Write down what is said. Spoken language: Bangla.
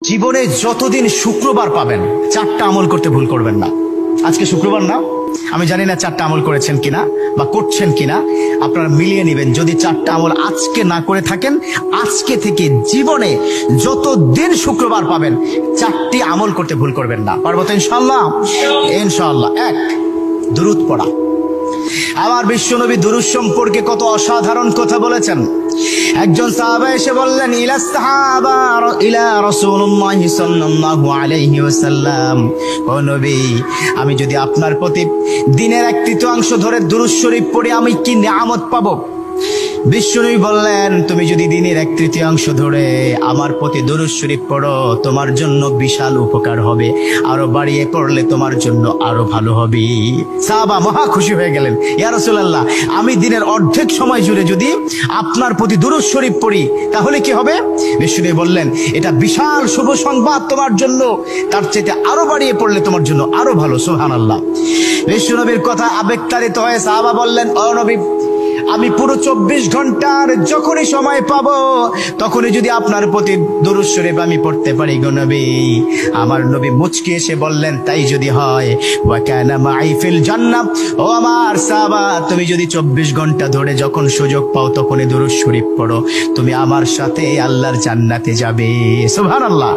জীবনে যতদিন শুক্রবার পাবেন চারটা আমল করতে ভুল করবেন না। আজকে শুক্রবার না, আমি জানি না চারটা আমল করেছেন কিনা বা করছেন কিনা, আপনারা মিলিয়ে নেবেন। যদি চারটা আমল আজকে না করে থাকেন, আজকে থেকে জীবনে যতদিন শুক্রবার পাবেন চারটি আমল করতে ভুল করবেন না। পারবো তো ইনশাআল্লাহ? ইনশাআল্লাহ। এক, দুরূদ পড়া। আমার বিশ্বনবী দুরূদ সম্পর্কে কত অসাধারণ কথা বলেছেন। একজন সাহাবা এসে বললেন, ইলা রাসূলুল্লাহ সাল্লাল্লাহু আলাইহি ওয়াসাল্লাম, ও নবী, আমি যদি আপনার প্রতি দিনের এক তৃতীয়াংশ ধরে দুরূদ শরীফ পড়ি আমি কি নিয়ামত পাবো? বিশ্বনবী বললেন, তুমি যদি দিনের এক তৃতীয়াংশ ধরে আমার প্রতি দুরূদ শরীফ পড়ো তোমার জন্য বিশাল উপকার হবে, আরো বাড়িয়ে পড়লে তোমার জন্য আরো ভালো হবে। সাহাবা মহা খুশি হয়ে গেলেন, ইয়া রাসূলুল্লাহ, আমি দিনের অর্ধেক সময় জুড়ে যদি আপনার প্রতি দুরূদ শরীফ পড়ি তাহলে কি হবে? বিশ্বনবী বললেন, এটা বিশাল শুভ সংবাদ তোমার জন্য, তার চাইতে আরো বাড়িয়ে পড়লে তোমার জন্য আরো ভালো। সুবহানাল্লাহ। বিশ্বনবীর কথা আবেগতাড়িত হয়ে সাহাবা বললেন, ও নবী, আমি পুরো 24 ঘন্টার যখনই সময় পাবো তখনই যদি আপনার প্রতি দুরূদ শরীফ আমি পড়তে পারি গো নবী। আমার নবী মুচকি এসে বললেন, তাই যদি হয়, ওয়া কানা মাই ফিল জান্নাহ, ও আমার সাহাবা, তুমি যদি 24 ঘন্টা ধরে যখন সুযোগ পাও তখনই দুরূদ শরীফ পড়ো, তুমি আমার সাথে আল্লাহর জান্নাতে যাবে। সুবহানাল্লাহ।